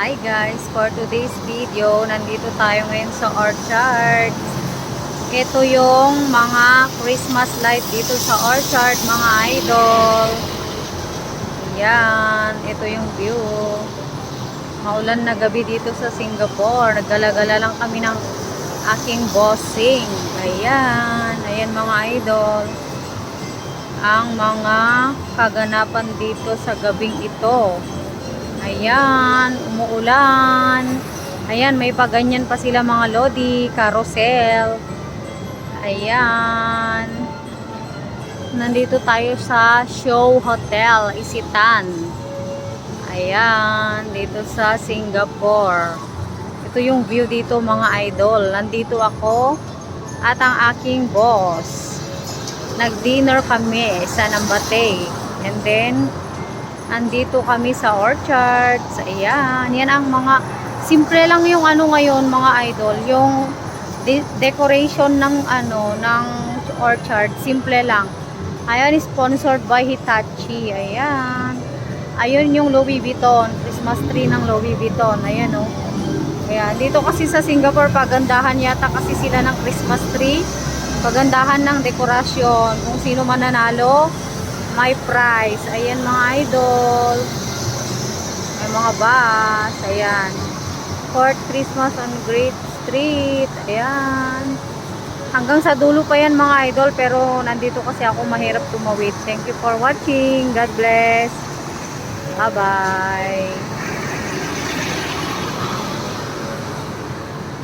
Hi guys, for today's video, nandito tayo ngayon sa Orchard. Ito yung mga Christmas light dito sa Orchard, mga idol. Ayan, ito yung view. Maulan na gabi dito sa Singapore. Naggalagala lang kami ng aking bossing. Ayan, ayan mga idol. Ang mga kaganapan dito sa gabing ito. Ayan, umuulan. Ayan, may paganyan pa sila mga lodi, carousel. Ayan. Nandito tayo sa Show Hotel, Isitan. Ayan, dito sa Singapore. Ito yung view dito mga idol. Nandito ako at ang aking boss. Nag-dinner kami sa Nambate. And then, andito kami sa Orchard. Ayan, yan ang mga simple lang yung ano ngayon mga idol, yung decoration ng ng Orchard, simple lang. Ayan, sponsored by Hitachi. Ayan. Ayun yung Louis Vuitton, Christmas tree ng Louis Vuitton. Ayan oh. Ayan, dito kasi sa Singapore pagandahan yata kasi sila ng Christmas tree. Pagandahan ng dekorasyon. Kung sino man nanalo, may prize. Ayan mga idol. May mga bus. Ayan. Fort Christmas on Great Street. Ayan. Hanggang sa dulo pa yan mga idol. Pero nandito kasi ako mahirap tumawid. Thank you for watching. God bless. Bye bye.